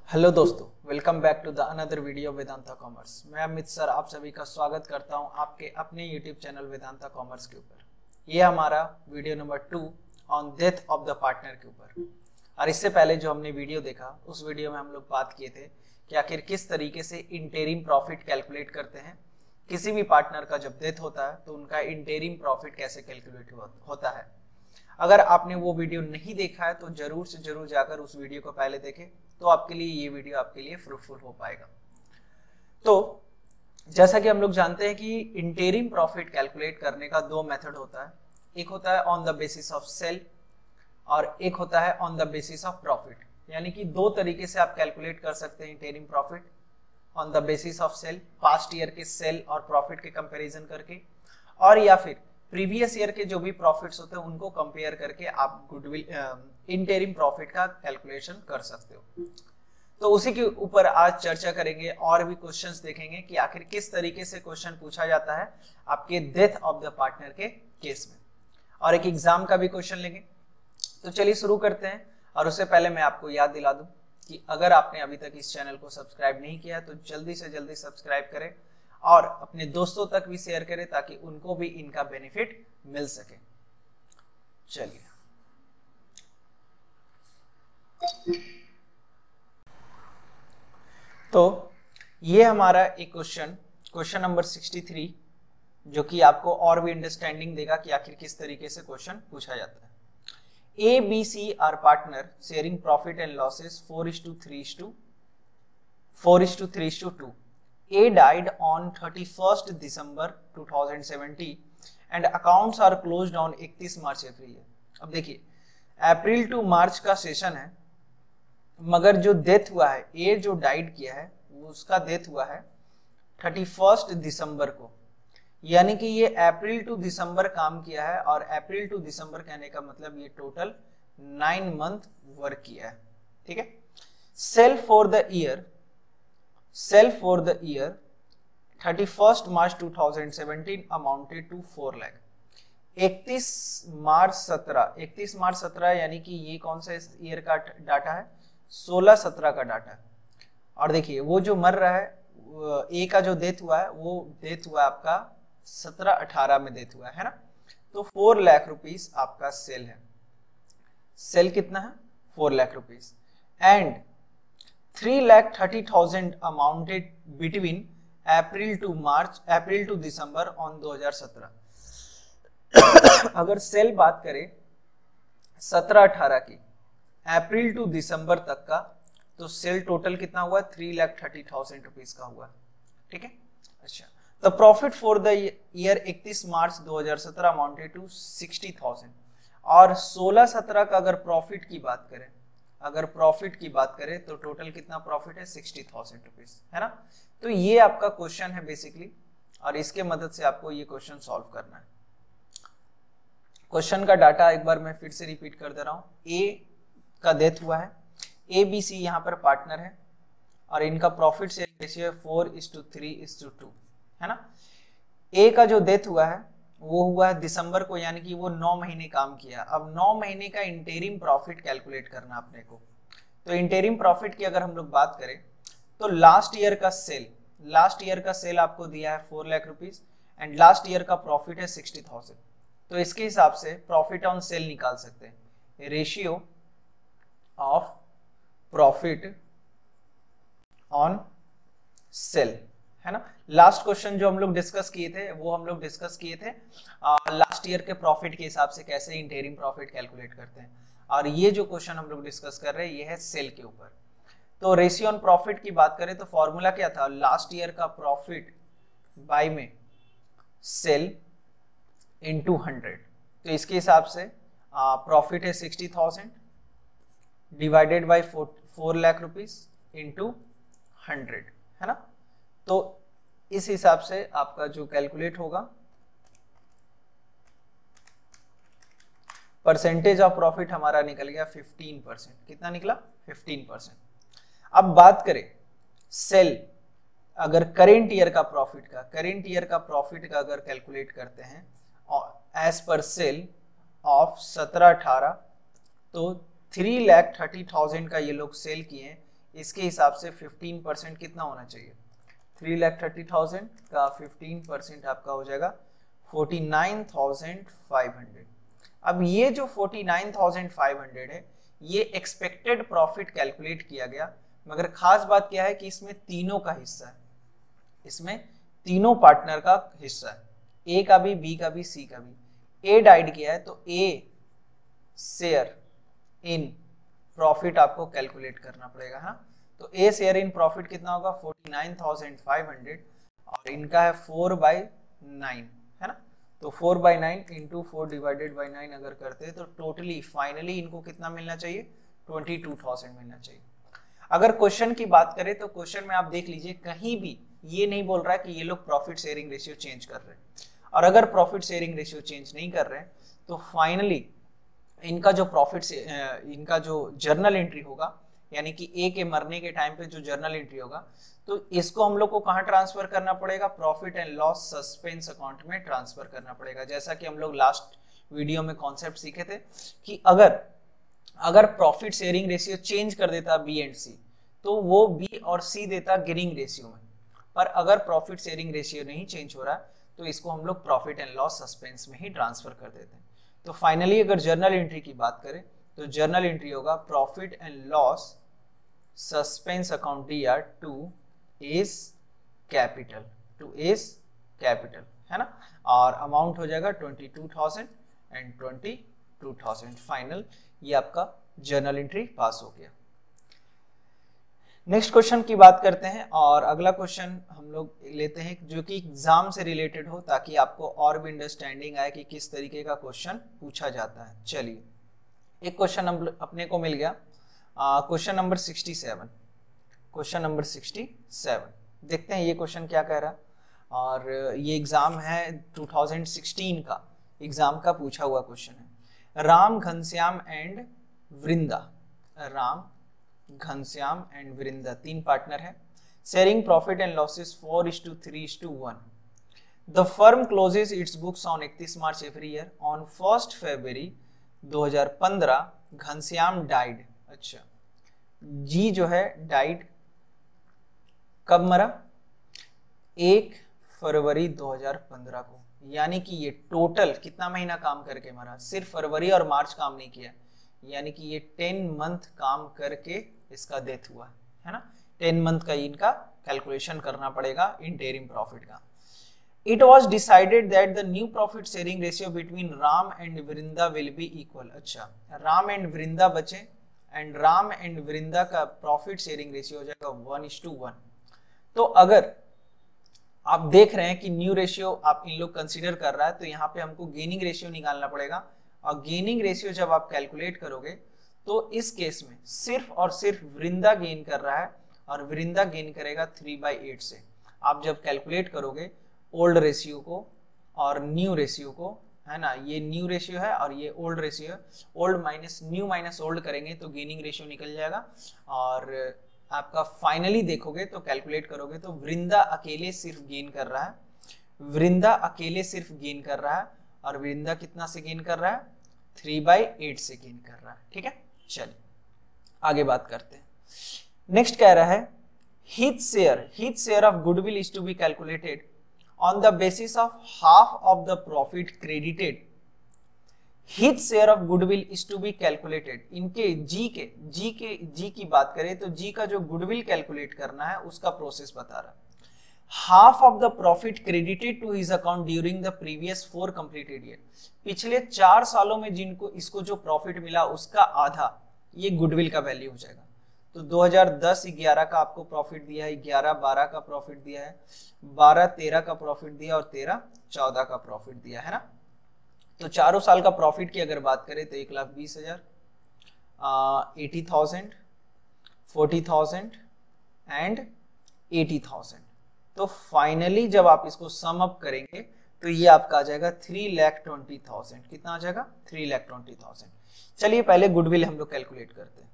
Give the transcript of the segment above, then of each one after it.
Hello दोस्तों, welcome back to the another video Vedanta commerce. मैं Amit sir आप सभी का स्वागत करता हूं आपके अपने यूट्यूब चैनल वेदांता कॉमर्स के ऊपर। ये हमारा video number 2 on death of the partner के ऊपर। और इससे पहले जो हमने वीडियो देखा उस वीडियो में हम लोग बात किए थे कि आखिर किस तरीके से इंटरिम प्रॉफिट कैलकुलेट करते हैं। किसी भी पार्टनर का जब डेथ होता है तो उनका इंटरिम प्रॉफिट कैसे कैलकुलेट होता है। अगर आपने वो वीडियो नहीं देखा है तो जरूर से जरूर जाकर उस वीडियो को पहले देखें, तो आपके लिए ये वीडियो आपके लिए फ्रूटफुल हो पाएगा। तो जैसा कि हम लोग जानते हैं कि इंटरिम प्रॉफिट कैलकुलेट करने का दो मेथड होता है। एक होता है on the basis of sale और एक होता है on the basis of profit. यानी कि दो तरीके से आप कैलकुलेट कर सकते हैं interim profit. On the basis of sale, past year के सेल और प्रॉफिट के कंपैरिजन करके, और या फिर प्रीवियस ईयर के जो भी प्रॉफिट्स होते हैं उनको कंपेयर करके आप गुडविल इंटरिम प्रॉफिट का कैलकुलेशन कर सकते हो। तो उसी के ऊपर आज चर्चा करेंगे और भी क्वेश्चंस देखेंगे कि आखिर किस तरीके से क्वेश्चन पूछा जाता है आपके डेथ ऑफ द पार्टनर के केस में, और एक एग्जाम का भी क्वेश्चन लेंगे। तो चलिए शुरू करते हैं। और उससे पहले मैं आपको याद दिला दूं कि अगर आपने अभी तक इस चैनल को सब्सक्राइब नहीं किया तो जल्दी से जल्दी सब्सक्राइब करें और अपने दोस्तों तक भी शेयर करें ताकि उनको भी इनका बेनिफिट मिल सके। चलिए, तो ये हमारा एक क्वेश्चन नंबर 63, जो कि आपको और भी अंडरस्टैंडिंग देगा कि आखिर किस तरीके से क्वेश्चन पूछा जाता है। A B C are partner sharing profit and losses 4:3:2. A died on 31st December 2070 and accounts are closed on 31 March every year. अब देखिए, अप्रैल टू मार्च का सेशन है, मगर जो डेथ हुआ है, ए जो डाइड किया है उसका डेथ हुआ है 31 दिसंबर को। यानी कि ये अप्रैल टू दिसंबर काम किया है, और अप्रैल टू दिसंबर कहने का मतलब ये टोटल 9 मंथ वर्क किया है। ठीक है। Sale for the year 31st March 2017 amounted to 4 lakh. 31 March 17 यानी कि ये कौन सा ईयर का डाटा है? 16-17 का डाटा है। और देखिए, वो जो मर रहा है, ए का जो डेथ हुआ है वो डेथ हुआ आपका 17-18 में डेथ हुआ है ना। तो 4 लाख रुपीस आपका सेल है। सेल कितना है? 4 lakh rupees. And 3,30,000 amounted between April to December on 2017। अगर सेल बात करें 17-18 की, अप्रैल टू दिसंबर तक का, तो सेल टोटल कितना हुआ? 3,30,000 रुपीस का हुआ। ठीक है। अच्छा, the profit for the year 31 March 2017 amounted to 60,000। और 16-17 का अगर प्रॉफिट की बात करें तो टोटल कितना प्रॉफिट है? 60,000 रुपीज, है ना। तो ये आपका क्वेश्चन है बेसिकली, और इसके मदद से आपको ये क्वेश्चन सॉल्व करना है। क्वेश्चन का डाटा एक बार मैं फिर से रिपीट कर दे रहा हूं। ए का डेथ हुआ है, ए बी सी यहाँ पर पार्टनर है, और इनका प्रॉफिट शेयर रेशियो 4:3:2, है ना। ए का जो डेथ हुआ है वो हुआ है दिसंबर को, यानी कि वो 9 महीने काम किया। अब 9 महीने का इंटरिम प्रॉफिट कैलकुलेट करना अपने को। तो इंटरिम प्रॉफिट की अगर हम लोग बात करें तो लास्ट ईयर का सेल आपको दिया है 4 lakh rupees, and last year का प्रॉफिट है 60,000। तो इसके हिसाब से प्रॉफिट ऑन सेल निकाल सकते हैं। Ratio of profit on sale, है ना। लास्ट क्वेश्चन जो हम लोग डिस्कस किए थे लास्ट ईयर के प्रॉफिट के हिसाब से कैसे इंटरिम प्रॉफिट कैलकुलेट करते हैं, और ये जो क्वेश्चन हम लोग डिस्कस कर रहे हैं ये है सेल के ऊपर। तो रेशियो ऑन प्रॉफिट की बात करें तो फॉर्मूला क्या था? लास्ट ईयर का प्रॉफिट बाय में सेल इनटू 100। तो इसके हिसाब से प्रॉफिट है 60,000 divided by 4 lakh rupees into 100, है ना। तो इस हिसाब से आपका जो कैलकुलेट होगा, परसेंटेज ऑफ प्रॉफिट हमारा निकल गया 15%। कितना निकला? 15%। अब बात करें सेल, अगर करेंट ईयर का प्रॉफिट का अगर कैलकुलेट करते हैं एज पर सेल ऑफ 17-18, तो 3,30,000 का ये लोग सेल किए, इसके हिसाब से 15% कितना होना चाहिए, 3,30,000 का 15% आपका हो जाएगा 49,500। अब ये जो 49,500 है ये एक्सपेक्टेड प्रॉफिट कैलकुलेट किया गया, मगर खास बात क्या है कि इसमें तीनों का हिस्सा है, इसमें तीनों पार्टनर का हिस्सा है, ए का भी, बी का भी, सी का भी। ए डाइड किया है तो ए शेयर इन प्रॉफिट आपको कैलकुलेट करना पड़ेगा। हाँ, तो ए शेयर इन प्रॉफिट कितना होगा 49,500 और इनका है 4/9 है ना, तो 4/9 इंटू 4/9 अगर करते हैं तो टोटली फाइनली इनको कितना मिलना चाहिए, 22,000 मिलना चाहिए। अगर क्वेश्चन की बात करें तो क्वेश्चन में आप देख लीजिए कहीं भी ये नहीं बोल रहा है कि ये लोग प्रॉफिट शेयरिंग रेशियो चेंज कर रहे हैं, और अगर प्रॉफिट शेयरिंग रेशियो चेंज नहीं कर रहे हैं तो फाइनली इनका जो प्रॉफिट से इनका जो जर्नल एंट्री होगा, यानी कि ए के मरने के टाइम पे जो जर्नल एंट्री होगा, तो इसको हम लोग को कहाँ ट्रांसफर करना पड़ेगा, profit and loss suspense account में ट्रांसफर करना पड़ेगा। जैसा कि हम लोग लास्ट वीडियो में कॉन्सेप्ट सीखे थे कि अगर प्रॉफिट शेयरिंग रेशियो चेंज कर देता बी एंड सी तो वो बी और सी देता गेनिंग रेशियो में, पर अगर प्रॉफिट शेयरिंग रेशियो नहीं चेंज हो रहा तो इसको हम लोग प्रॉफिट एंड लॉस सस्पेंस में ही ट्रांसफर कर देते हैं। तो फाइनली अगर जर्नल एंट्री की बात करें तो जर्नल एंट्री होगा profit and loss suspense account DR to S capital है ना, और अमाउंट हो जाएगा 22,000 एंड 22,000 फाइनल। ये आपका जर्नल एंट्री पास हो गया। नेक्स्ट क्वेश्चन की बात करते हैं, और अगला क्वेश्चन हम लोग लेते हैं जो कि एग्जाम से रिलेटेड हो, ताकि आपको और भी अंडरस्टैंडिंग आए कि किस तरीके का क्वेश्चन पूछा जाता है। चलिए एक क्वेश्चन अपने को मिल गया, क्वेश्चन नंबर 67। क्वेश्चन नंबर 67 देखते हैं ये क्वेश्चन क्या कह रहा है, और ये एग्जाम है 2016 का एग्जाम का पूछा हुआ क्वेश्चन है। राम घनश्याम एंड वृंदा तीन पार्टनर है, sharing profit and losses 4:3:1। The firm closes its books on 31 March every year. On 1 February 2015 Ghanshyam died. अच्छा, जी जो है डाइड कब मरा, 1 फरवरी 2015 को, यानी कि ये टोटल कितना महीना काम करके मरा, सिर्फ फरवरी और मार्च काम नहीं किया, यानी कि ये 10 मंथ काम करके इसका डेथ हुआ है ना। 10 मंथ का इनका कैलकुलेशन करना पड़ेगा इंटरिम प्रॉफिट का। It was decided that the new profit sharing ratio between Ram and Vrinda will be equal। अच्छा, राम एंड वृंदा बचे एंड राम एंड वृंदा का प्रॉफिट शेयरिंग रेशियो हो जाएगा 1:1। तो अगर आप देख रहे हैं कि न्यू रेशियो आप इन लोग कंसीडर कर रहा है, तो यहाँ पे हमको गेनिंग रेशियो निकालना पड़ेगा, और गेनिंग रेशियो जब आप कैलकुलेट करोगे तो इस केस में सिर्फ और सिर्फ वृंदा गेन कर रहा है, और वृंदा गेन करेगा 3/8 से। आप जब कैलकुलेट करोगे ओल्ड रेशियो को और न्यू रेशियो को, है ना, ये न्यू रेशियो है और ये ओल्ड रेशियो है, old minus new minus old करेंगे तो गेनिंग रेशियो निकल जाएगा, और आपका फाइनली देखोगे तो कैलकुलेट करोगे तो वृंदा अकेले सिर्फ गेन कर रहा है, और वृंदा कितना से गेन कर रहा है, 3/8 से गेन कर रहा है। ठीक है, चलिए आगे बात करते हैं। नेक्स्ट कह रहा है his share of goodwill is to be calculated on the basis of half of the profit credited। His share of goodwill is to be calculated। इनके जी की बात करें तो जी का जो गुडविल कैलकुलेट करना है उसका प्रोसेस बता रहा है। Half of the profit credited to his account during the previous 4 completed year. पिछले 4 सालों में जिनको इसको जो प्रॉफिट मिला उसका आधा ये गुडविल का वैल्यू हो जाएगा। तो 2010-11 का आपको प्रॉफिट दिया है, 11-12 का प्रॉफिट दिया है, 12-13 का प्रॉफिट दिया और 13-14 का प्रॉफिट दिया है ना। तो चारों साल का प्रॉफिट की अगर बात करें तो 1,20,000, 80,000, 40,000 एंड 80,000। तो फाइनली जब आप इसको सम अप करेंगे तो ये आपका आ जाएगा 3,20,000। कितना आ जाएगा, 3,20,000। चलिए पहले गुडविल हम लोग कैलकुलेट करते हैं।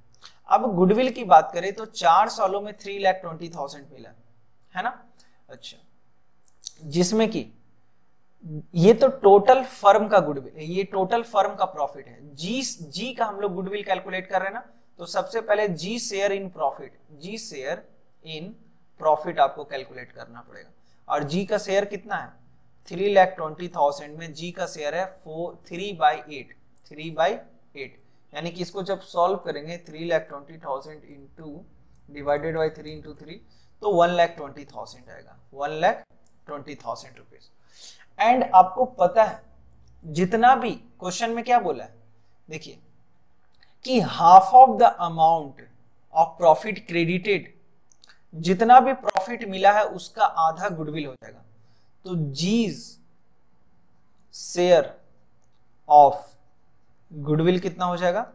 अब गुडविल की बात करें तो 4 सालों में 3,20,000 मिला है ना। अच्छा, जिसमें कि ये तो टोटल फर्म का गुडविल, ये टोटल फर्म का प्रॉफिट है। जी का हम लोग गुडविल कैलकुलेट कर रहे हैं ना, तो सबसे पहले G share in profit, G share in profit आपको कैलकुलेट करना पड़ेगा। और जी का शेयर कितना है 3,20,000 में जी का शेयर है 3/8, यानी कि इसको जब सॉल्व करेंगे 3,20,000 इंटू डिवाइडेड बाई 3 इंटू 3 तो 1,20,000 आएगा, 1,20,000 रुपीज। एंड आपको पता है जितना भी क्वेश्चन में क्या बोला है, देखिए कि half of the amount of profit credited, जितना भी प्रॉफिट मिला है उसका आधा गुडविल हो जाएगा। तो जीज शेयर ऑफ गुडविल कितना हो जाएगा,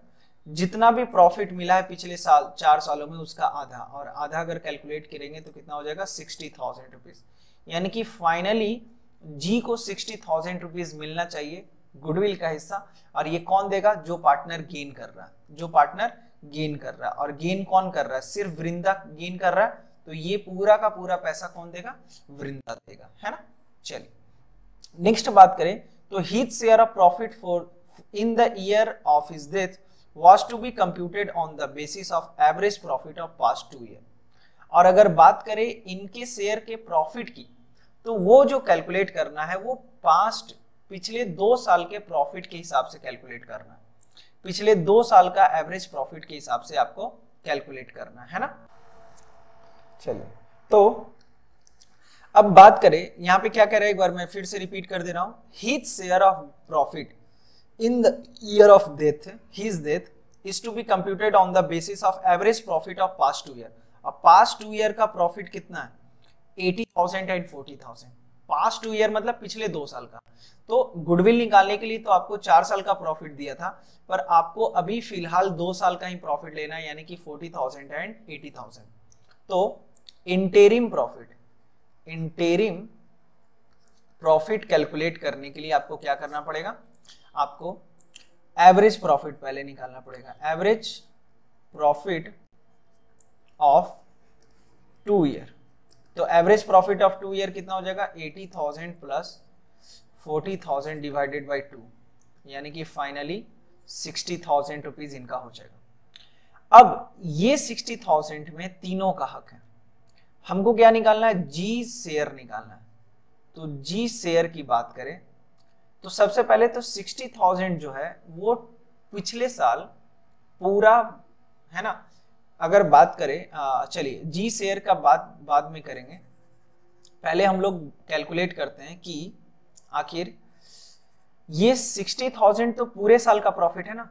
जितना भी प्रॉफिट मिला है पिछले साल 4 सालों में उसका आधा, और आधा अगर कैलकुलेट करेंगे तो कितना हो जाएगा 60,000 रुपीज। यानी कि फाइनली जी को 60,000 रुपीज मिलना चाहिए गुडविल का हिस्सा। और ये कौन देगा, जो पार्टनर गेन कर रहा है, जो पार्टनर गेन कर रहा है। और गेन कौन कर रहा है, सिर्फ वृंदा गेन कर रहा है, तो ये पूरा का पूरा पैसा कौन देगा, वृंदा देगा, है ना। चलिए नेक्स्ट बात करें तो his share of profit for in the year of his death was to be computed on the basis of average profit of past 2 year। और अगर बात करें इनके शेयर के प्रॉफिट की, तो वो जो कैलकुलेट करना है वो पास्ट पिछले 2 साल के प्रॉफिट के हिसाब से कैलकुलेट करना है, पिछले 2 साल का एवरेज प्रॉफिट के हिसाब से आपको कैलकुलेट करना है ना। चलिए तो अब बात करें यहाँ पे क्या कह रहा है, एक बार मैं फिर से रिपीट कर दे रहा हूं, his share of profit in the year of death, his death is to be computed on the basis of average profit of past 2 year। अब past 2 year का प्रॉफिट कितना है 80,000 एंड 40,000। पास्ट 2 ईयर मतलब पिछले 2 साल का। तो गुडविल निकालने के लिए तो आपको 4 साल का प्रॉफिट दिया था, पर आपको अभी फिलहाल 2 साल का ही प्रॉफिट लेना है, यानी कि 40,000 एंड 80,000। तो इंटेरिम प्रॉफिट कैलकुलेट करने के लिए आपको क्या करना पड़ेगा, आपको एवरेज प्रॉफिट पहले निकालना पड़ेगा। एवरेज प्रॉफिट ऑफ 2 ईयर, तो एवरेज प्रॉफिट ऑफ 2 ईयर कितना हो जाएगा 80,000 प्लस 40,000 डिवाइडेड बाई 2, यानी कि फाइनली 60,000 रुपीज इनका हो जाएगा। अब ये 60,000 में तीनों का हक है, हमको क्या निकालना है, जी शेयर निकालना है। तो जी शेयर की बात करें तो सबसे पहले तो 60,000 जो है वो पिछले साल पूरा है ना। अगर बात करें चलिए जी शेयर का बाद में करेंगे, पहले हम लोग कैलकुलेट करते हैं कि आखिर ये 60,000 तो पूरे साल का प्रॉफिट है ना।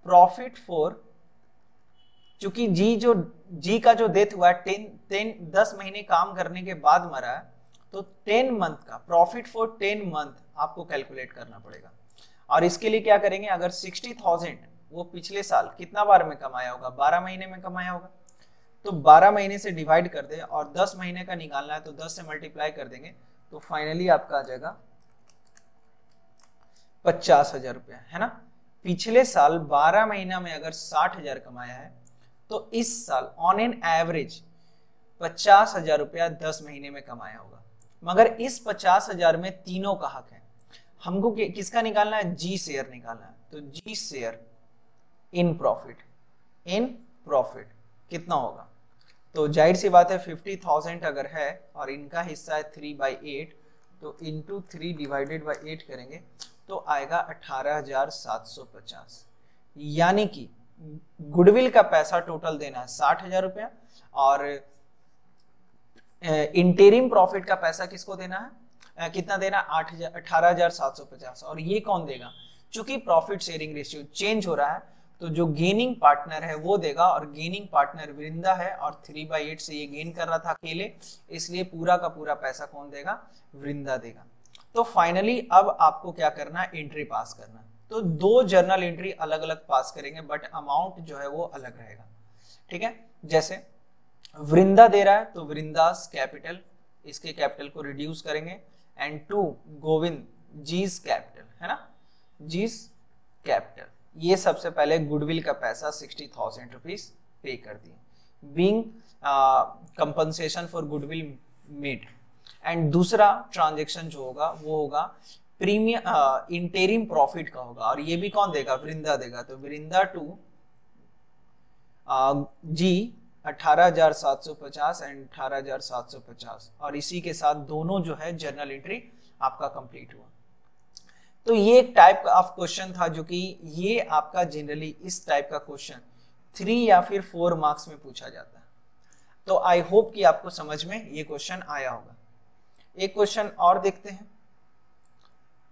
प्रॉफिट फॉर, चूंकि जी का जो डेथ हुआ है 10 महीने काम करने के बाद मरा है, तो 10 मंथ का प्रॉफिट फॉर 10 मंथ आपको कैलकुलेट करना पड़ेगा। और इसके लिए क्या करेंगे, अगर 60,000 वो पिछले साल कितना बार में कमाया होगा, 12 महीने में कमाया होगा, तो 12 महीने से डिवाइड कर दे और 10 महीने का निकालना है तो 10 से मल्टीप्लाई कर देंगे, तो फाइनली आपका आ जाएगा 50,000 रुपया, है ना। पिछले साल 12 महीना में अगर 60,000 कमाया है, तो इस साल ऑन एन एवरेज 50,000 रुपया 10 महीने में कमाया होगा। मगर इस 50,000 में तीनों का हक है, हमको किसका निकालना है, जी शेयर निकालना है। तो जी शेयर इन प्रॉफिट कितना होगा, तो जाहिर सी बात है 50,000 अगर है और इनका हिस्सा है 3/8, तो इंटू 3 डिवाइडेड बाई 8 करेंगे तो आएगा 18,750। यानी कि गुडविल का पैसा टोटल देना है 60,000 रुपया, और इंटेरिम प्रॉफिट का पैसा किसको देना है, कितना देना, 18,750। और ये कौन देगा, चूंकि प्रॉफिट शेयरिंग रेशियो चेंज हो रहा है, तो जो गेनिंग पार्टनर है वो देगा, और गेनिंग पार्टनर वृंदा है और 3/8 से ये गेन कर रहा था अकेले, इसलिए पूरा का पूरा पैसा कौन देगा, वृंदा देगा। तो फाइनली अब आपको क्या करना है, एंट्री पास करना। तो 2 जर्नल एंट्री अलग अलग पास करेंगे, बट अमाउंट जो है वो अलग रहेगा, ठीक है। जैसे वृंदा दे रहा है तो वृंदास कैपिटल, इसके कैपिटल को रिड्यूस करेंगे, एंड 2 गोविंद जीज कैपिटल, है ना, जीज कैपिटल। ये सबसे पहले गुडविल का पैसा 60,000 रुपीज पे कर दिए, being compensation for goodwill made. And दूसरा ट्रांजेक्शन जो होगा वो होगा प्रीमियम इंटेरिम प्रॉफिट का होगा, और ये भी कौन देगा, वृंदा देगा। तो वृंदा टू जी 18,750 एंड 18,750, और इसी के साथ दोनों जो है जर्नल एंट्री आपका कंप्लीट हुआ। तो ये एक टाइप ऑफ क्वेश्चन था जो कि ये आपका जनरली इस टाइप का क्वेश्चन 3 या फिर 4 मार्क्स में पूछा जाता है। तो आई होप कि आपको समझ में ये क्वेश्चन आया होगा। एक क्वेश्चन और देखते हैं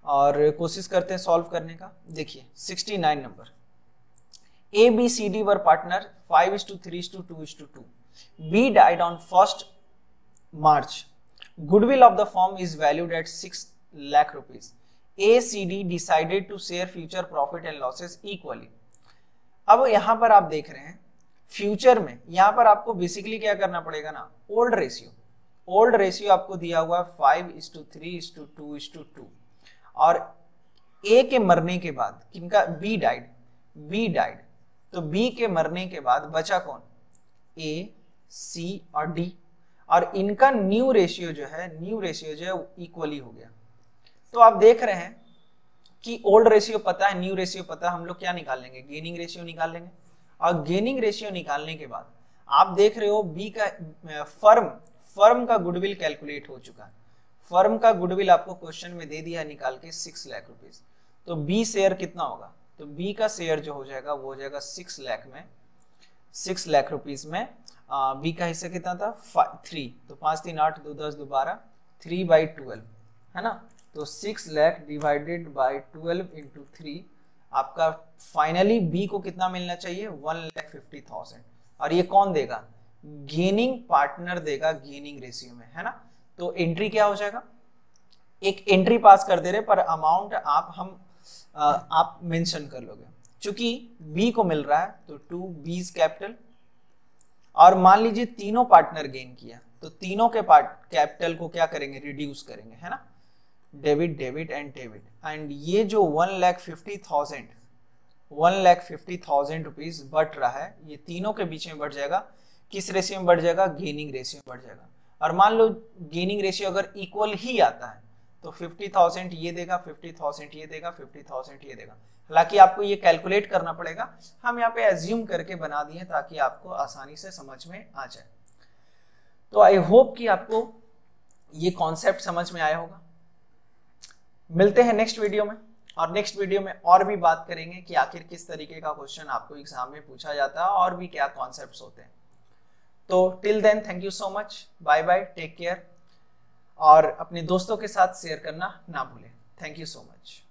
और कोशिश करते हैं सॉल्व करने का। देखिए 69 number, A, B, C, D were partner 5:3:2:2. B died on 1st March. Goodwill of the firm is valued at 6 lakh rupees. A, C, D decided to share future profit and losses equally. अब यहां पर आप देख रहे हैं future में, यहां पर आपको बेसिकली क्या करना पड़ेगा ना, ओल्ड रेशियो आपको दिया हुआ है 5:3:2:2, और A के मरने के बाद किनका, B डाइड, तो B के मरने के बाद बचा कौन, A, C और D, और इनका न्यू रेशियो जो है इक्वली हो गया। तो आप देख रहे हैं कि ओल्ड रेशियो पता है, न्यू रेशियो पता है, हम लोग क्या निकाल लेंगे, गेनिंग रेशियो निकाल लेंगे। और गेनिंग रेशियो निकालने के बाद आप देख रहे हो बी का फर्म का गुडविल कैलकुलेट हो चुका है। फर्म का गुडविल आपको क्वेश्चन में दे दिया निकाल के 6 लाख रुपीज। तो बी शेयर कितना होगा, तो बी का शेयर जो हो जाएगा वो हो जाएगा 6 लाख रुपीज में। बी का हिस्सा कितना था 3, तो 5 3 8 2 10 2 12, 3/12 है ना। तो 6 लाख डिवाइडेड बाय 12 इंटू 3, आपका फाइनली बी को कितना मिलना चाहिए 1,50,000। और ये कौन देगा, गेनिंग पार्टनर देगा गेनिंग रेशियो में, है ना। तो एंट्री क्या हो जाएगा, एक एंट्री पास कर दे रहे पर अमाउंट आप मेंशन कर लोगे। चूंकि बी को मिल रहा है तो 2 बीज कैपिटल, और मान लीजिए तीनों पार्टनर गेन किया तो तीनों के कैपिटल को क्या करेंगे, रिड्यूस करेंगे, है ना। डेबिट एंड ये जो 1,50,000 रुपीज बट रहा है, ये तीनों के बीच में बढ़ जाएगा, किस रेशियो में बढ़ जाएगा, गेनिंग रेशियो में बढ़ जाएगा। और मान लो गेनिंग रेशियो अगर इक्वल ही आता है तो 50,000 ये देगा, 50,000 ये देगा, 50,000 ये देगा। हालांकि आपको ये कैलकुलेट करना पड़ेगा, हम यहाँ पे एज्यूम करके बना दिए ताकि आपको आसानी से समझ में आ जाए। तो आई होप कि आपको ये कॉन्सेप्ट समझ में आया होगा। मिलते हैं नेक्स्ट वीडियो में, और नेक्स्ट वीडियो में और भी बात करेंगे कि आखिर किस तरीके का क्वेश्चन आपको एग्जाम में पूछा जाता है और भी क्या कॉन्सेप्ट्स होते हैं। तो till then thank you so much, bye bye, take care, और अपने दोस्तों के साथ शेयर करना ना भूलें। Thank you so much.